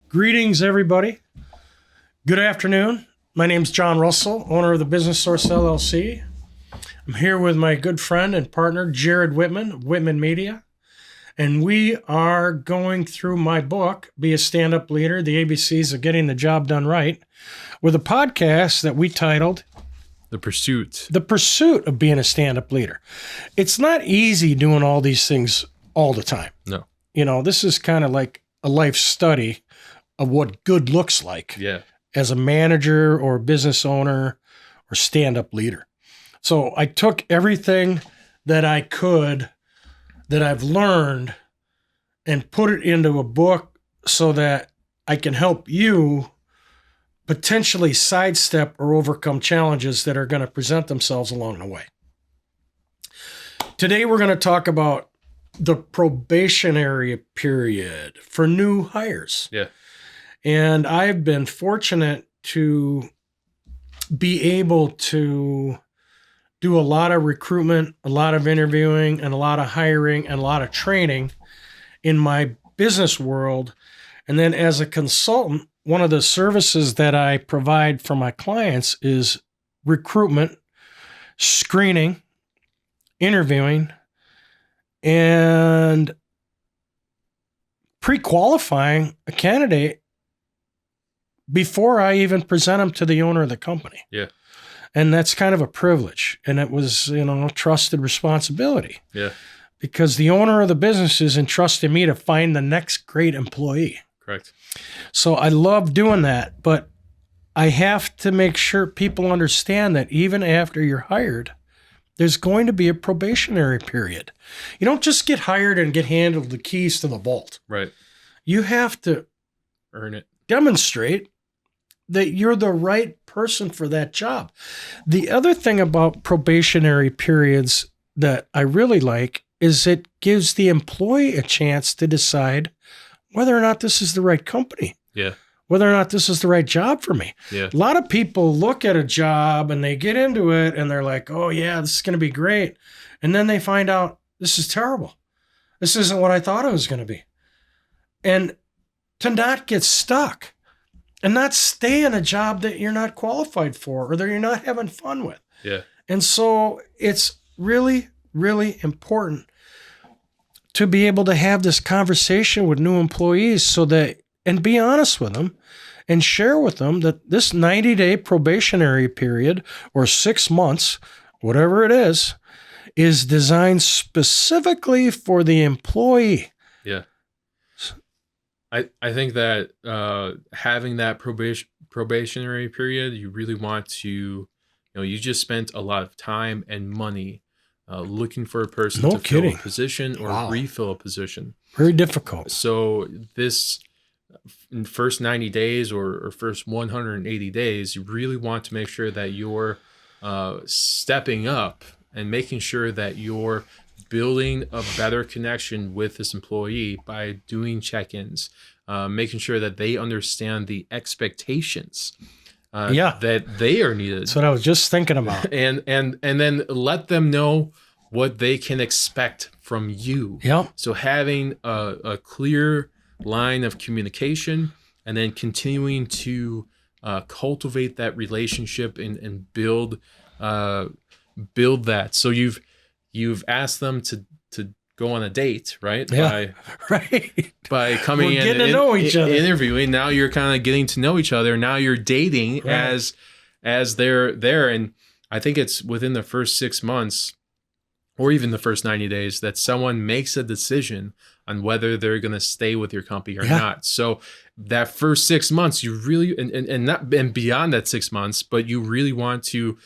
Greetings, everybody. Good afternoon. My name's John Russell, owner of the Business Source LLC. I'm here with my good friend and partner, Jared Whitman of Whitman Media. And we are going through my book, Be a Stand-Up Leader, the ABCs of Getting the Job Done Right, with a podcast that we titled The Pursuit. The Pursuit of Being a Stand-Up Leader. It's not easy doing all these things all the time. No. You know, this is kind of like a life study of what good looks like as a manager or business owner or stand-up leader. So I took everything that I could that I've learned and put it into a book so that I can help you potentially sidestep or overcome challenges that are going to present themselves along the way. Today, we're going to talk about the probationary period for new hires. Yeah. And I've been fortunate to be able to do a lot of recruitment, a lot of interviewing, and a lot of hiring, and a lot of training in my business world. And then as a consultant, one of the services that I provide for my clients is recruitment, screening, interviewing, and pre-qualifying a candidate before I even present them to the owner of the company. Yeah. And that's kind of a privilege. And it was, trusted responsibility. Yeah. Because the owner of the business is entrusting me to find the next great employee. Correct. So I love doing that, but I have to make sure people understand that even after you're hired, there's going to be a probationary period. You don't just get hired and get handed the keys to the vault. Right. You have to earn it, demonstrate that you're the right person for that job. The other thing about probationary periods that I really like is it gives the employee a chance to decide whether or not this is the right company. Yeah. Whether or not this is the right job for me. Yeah. A lot of people look at a job and they get into it and they're like, oh yeah, this is going to be great. And then they find out this is terrible. This isn't what I thought it was going to be. And to not get stuck and not stay in a job that you're not qualified for or that you're not having fun with. Yeah. And so it's really, really important to be able to have this conversation with new employees and be honest with them and share with them that this 90-day probationary period or 6 months, whatever it is designed specifically for the employee. Yeah. I think that having that probationary period, you really want to, you just spent a lot of time and money looking for a person to fill a position or refill a position. Very difficult. So this in the first 90 days or first 180 days, you really want to make sure that you're stepping up and making sure that you're building a better connection with this employee by doing check-ins, making sure that they understand the expectations that they are needed. That's what I was just thinking about. And then let them know what they can expect from you. Yeah. So having a clear line of communication and then continuing to cultivate that relationship and build that. So you've asked them to go on a date, right? Yeah. Right. By coming in and know each other. Interviewing. Now you're kind of getting to know each other. Now you're dating as they're there. And I think it's within the first 6 months or even the first 90 days that someone makes a decision on whether they're going to stay with your company or not. So that first 6 months, you really, and beyond that 6 months, but you really want to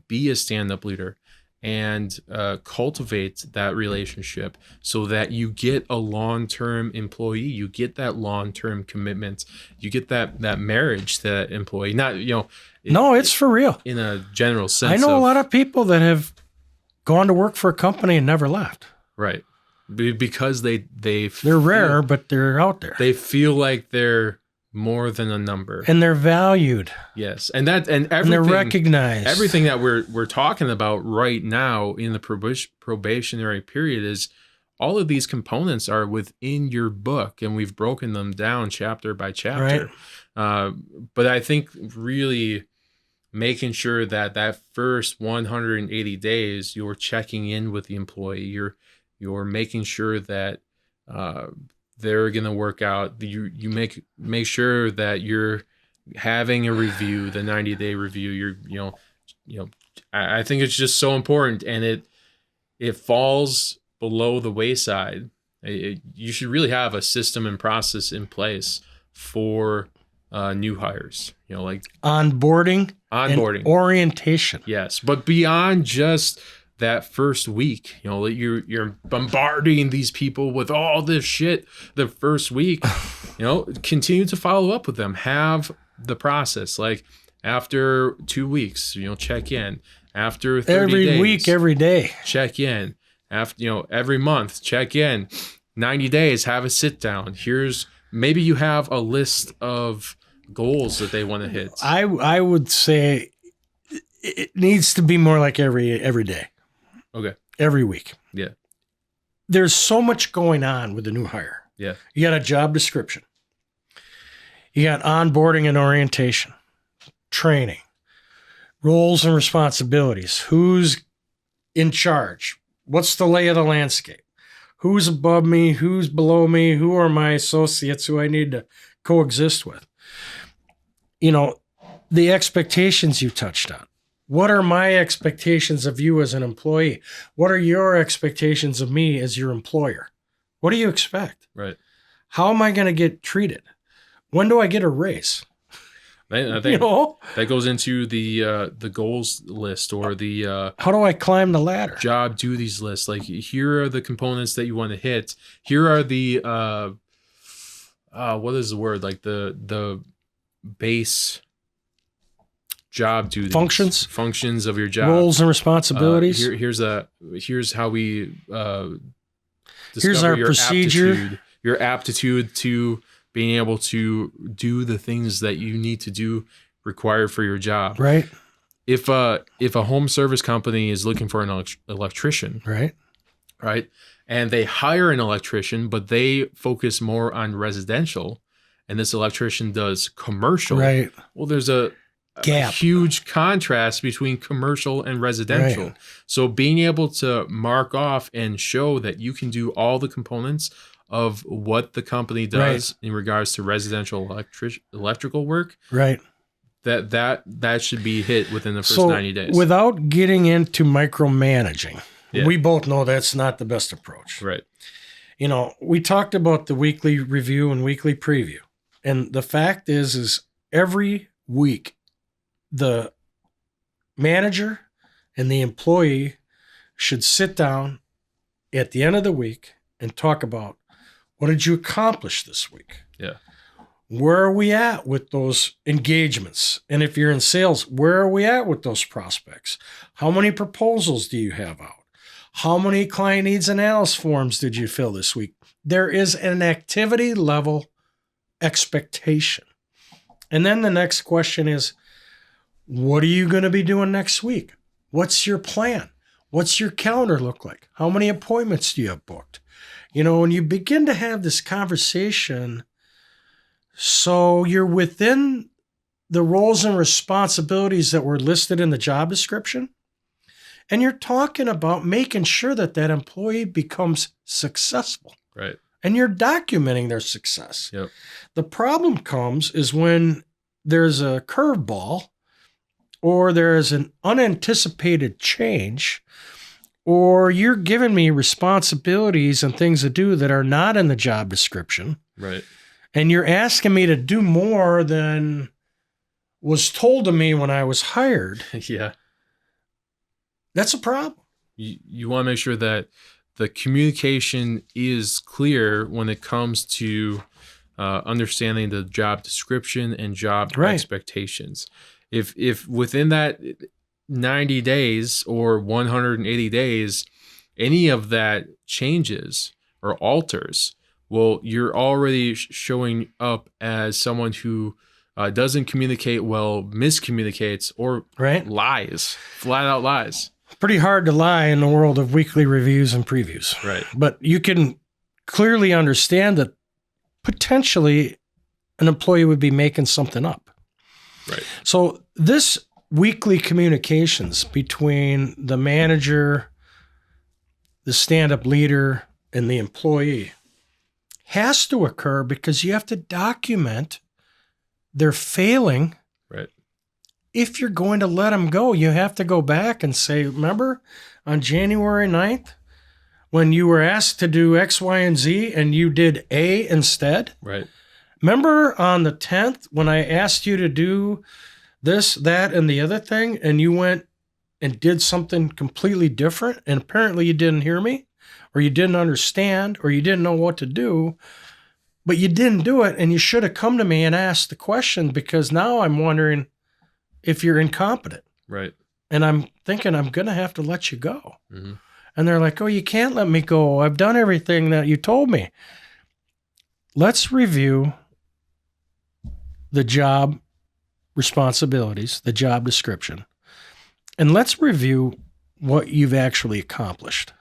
be a stand-up leader and cultivate that relationship so that you get a long-term employee, you get that long-term commitment, you get that marriage to that employee. Not, no, it's for real. In a general sense. I know a lot of people that have gone to work for a company and never left. Right. Because they're rare, but they're out there. They feel like they're more than a number, and they're valued. Yes, and everything, and they're recognized. Everything that we're talking about right now in the probationary period is all of these components are within your book, and we've broken them down chapter by chapter. But I think really making sure that first 180 days, you're checking in with the employee. You're making sure that they're going to work out. You make sure that you're having a review, the 90-day review. I think it's just so important, and it falls below the wayside. You should really have a system and process in place for new hires, like onboarding and orientation. Yes, but beyond just that first week, you're bombarding these people with all this shit the first week. Continue to follow up with them. Have the process, like after 2 weeks, check in. After 30 every days, week, every day, check in. After every month, check in. 90 days, have a sit down. Maybe you have a list of goals that they want to hit. I would say it needs to be more like every day. Okay. Every week. Yeah. There's so much going on with the new hire. Yeah. You got a job description. You got onboarding and orientation, training, roles and responsibilities. Who's in charge? What's the lay of the landscape? Who's above me? Who's below me? Who are my associates who I need to coexist with? The expectations you touched on. What are my expectations of you as an employee? What are your expectations of me as your employer? What do you expect? Right. How am I going to get treated? When do I get a raise? I think that goes into the goals list, or the how do I climb the ladder? Job duties list. Like, here are the components that you want to hit. Here are the what is the word? Like the base job duties, functions of your job, roles and responsibilities. Here's how we here's our procedure, your aptitude to being able to do the things that you need to do required for your job. Right. If a home service company is looking for an electrician, right, and they hire an electrician, but they focus more on residential, and this electrician does commercial, right? Well, there's a huge contrast between commercial and residential. Right. So being able to mark off and show that you can do all the components of what the company does in regards to residential electrical work, right? That should be hit within the first 90 days. Without getting into micromanaging, we both know that's not the best approach. Right. We talked about the weekly review and weekly preview. And the fact is every week, the manager and the employee should sit down at the end of the week and talk about, what did you accomplish this week? Yeah. Where are we at with those engagements? And if you're in sales, where are we at with those prospects? How many proposals do you have out? How many client needs analysis forms did you fill this week? There is an activity level expectation. And then the next question is, what are you going to be doing next week? What's your plan? What's your calendar look like? How many appointments do you have booked? When you begin to have this conversation, so you're within the roles and responsibilities that were listed in the job description, and you're talking about making sure that employee becomes successful. Right. And you're documenting their success. Yep. The problem comes is when there's a curveball, or there is an unanticipated change, or you're giving me responsibilities and things to do that are not in the job description. Right. And you're asking me to do more than was told to me when I was hired. Yeah. That's a problem. You want to make sure that the communication is clear when it comes to understanding the job description and job expectations. If within that 90 days or 180 days, any of that changes or alters, well, you're already showing up as someone who doesn't communicate well, miscommunicates, or lies, flat out lies. Pretty hard to lie in the world of weekly reviews and previews. Right. But you can clearly understand that potentially an employee would be making something up. Right. So this weekly communications between the manager, the stand-up leader, and the employee has to occur because you have to document their failing. Right. If you're going to let them go, you have to go back and say, remember on January 9th when you were asked to do X, Y, and Z and you did A instead? Right. Remember on the 10th when I asked you to do this, that, and the other thing, and you went and did something completely different, and apparently you didn't hear me, or you didn't understand, or you didn't know what to do, but you didn't do it, and you should have come to me and asked the question, because now I'm wondering if you're incompetent. Right. And I'm thinking I'm going to have to let you go. Mm-hmm. And they're like, oh, you can't let me go. I've done everything that you told me. Let's review the job responsibilities, the job description, and let's review what you've actually accomplished.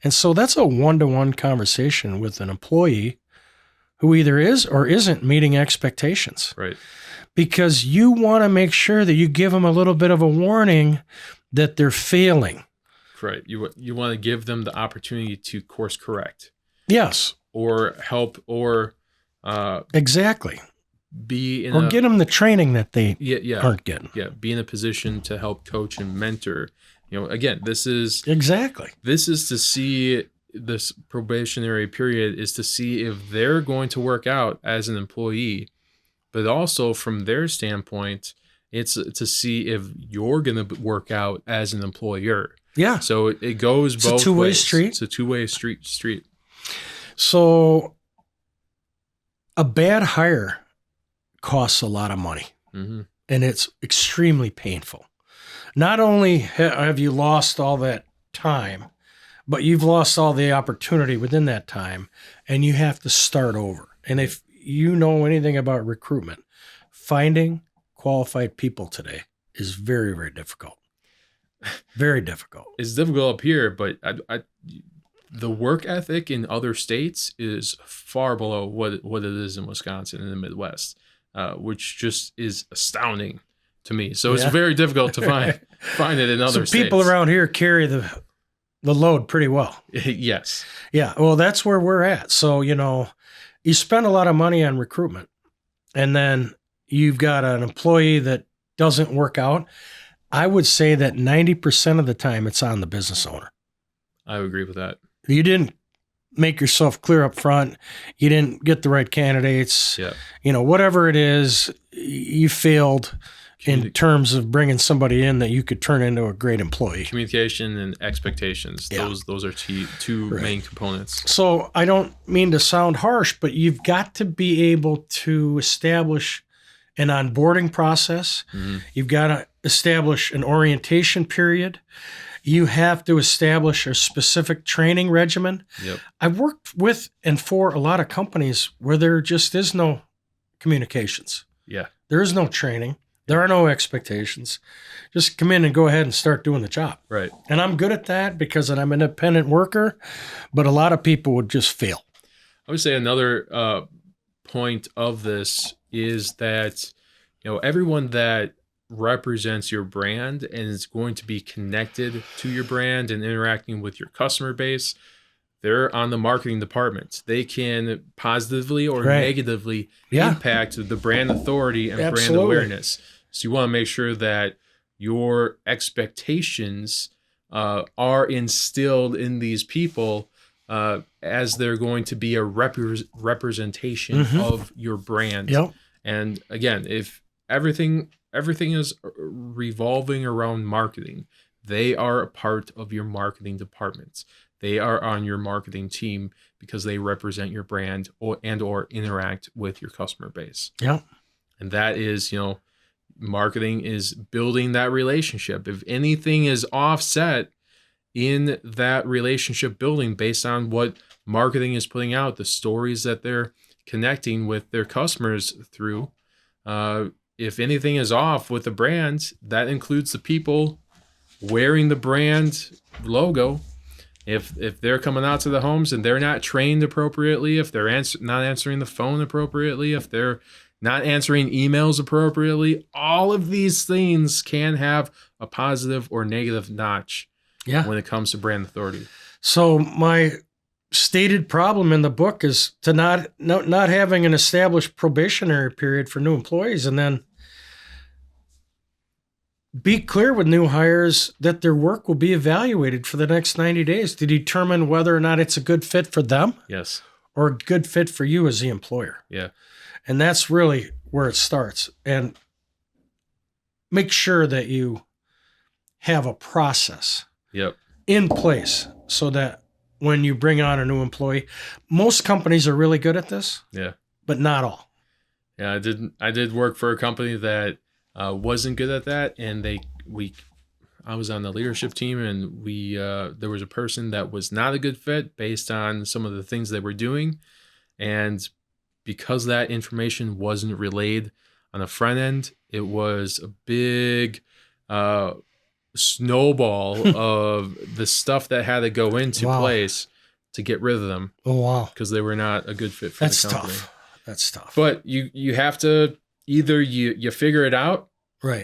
And so that's a one-to-one conversation with an employee who either is or isn't meeting expectations. Right. Because you want to make sure that you give them a little bit of a warning that they're failing. Right. You want to give them the opportunity to course correct. Yes. Or help or exactly. Be in or get them the training that they aren't getting. Yeah, be in a position to help coach and mentor. Again, this is to see this probationary period is to see if they're going to work out as an employee, but also from their standpoint, it's to see if you're going to work out as an employer. Yeah. So it goes both ways. It's a two-way street. It's a two-way street. So a bad hire costs a lot of money, mm-hmm. and it's extremely painful. Not only have you lost all that time, but you've lost all the opportunity within that time, and you have to start over. And if you know anything about recruitment, finding qualified people today is very, very difficult. Very difficult. It's difficult up here, but the work ethic in other states is far below what it is in Wisconsin and the Midwest. Which just is astounding to me. So it's very difficult to find it in other states. People around here carry the load pretty well. Yes. Yeah. Well, that's where we're at. So, you spend a lot of money on recruitment, and then you've got an employee that doesn't work out. I would say that 90% of the time it's on the business owner. I would agree with that. You didn't make yourself clear up front. You didn't get the right candidates. Yeah. Whatever it is, you failed in terms of bringing somebody in that you could turn into a great employee. Communication and expectations. Yeah. Those are two main components. So I don't mean to sound harsh, but you've got to be able to establish an onboarding process. Mm-hmm. You've got to establish an orientation period. You have to establish a specific training regimen. Yep. I've worked with and for a lot of companies where there just is no communications. Yeah. There is no training. There are no expectations. Just come in and go ahead and start doing the job. Right. And I'm good at that because I'm an independent worker, but a lot of people would just fail. I would say another point of this is that, everyone that represents your brand and is going to be connected to your brand and interacting with your customer base, they're on the marketing department. They can positively or negatively impact the brand authority and brand awareness. So you want to make sure that your expectations are instilled in these people as they're going to be a representation of your brand. Yep. And again, if everything is revolving around marketing, they are a part of your marketing department. They are on your marketing team because they represent your brand or interact with your customer base. Yeah. And that is, marketing is building that relationship. If anything is offset in that relationship building based on what marketing is putting out, the stories that they're connecting with their customers through, if anything is off with the brand, that includes the people wearing the brand logo. If they're coming out to the homes and they're not trained appropriately, if they're not answering the phone appropriately, if they're not answering emails appropriately, all of these things can have a positive or negative notch when it comes to brand authority. So my stated problem in the book is to not having an established probationary period for new employees, and then be clear with new hires that their work will be evaluated for the next 90 days to determine whether or not it's a good fit for them. Yes. Or a good fit for you as the employer. Yeah. And that's really where it starts. And make sure that you have a process in place so that when you bring on a new employee, most companies are really good at this. Yeah. But not all. Yeah, I did work for a company that wasn't good at that, and I was on the leadership team, and there was a person that was not a good fit based on some of the things they were doing, and because that information wasn't relayed on the front end, it was a big snowball of the stuff that had to go into place to get rid of them. Oh wow! Because they were not a good fit for the company. That's tough. But you have to either you figure it out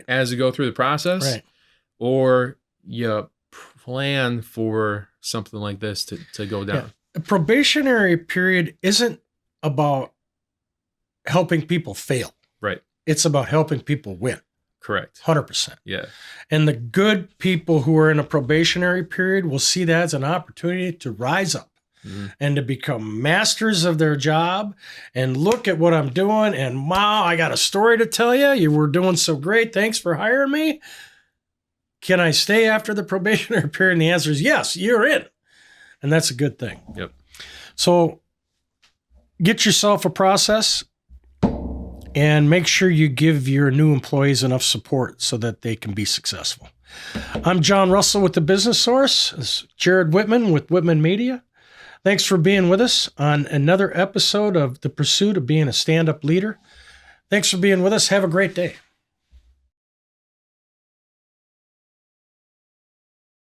as you go through the process, or you plan for something like this to go down. A probationary period isn't about helping people fail. Right. It's about helping people win. Correct. 100%. Yeah. And the good people who are in a probationary period will see that as an opportunity to rise up. And to become masters of their job and look at what I'm doing. And wow, I got a story to tell you. You were doing so great. Thanks for hiring me. Can I stay after the probationary period? And the answer is yes, you're in. And that's a good thing. Yep. So get yourself a process and make sure you give your new employees enough support so that they can be successful. I'm John Russell with The Business Source. This is Jared Whitman with Whitman Media. Thanks for being with us on another episode of The Pursuit of Being a Stand-Up Leader. Thanks for being with us. Have a great day.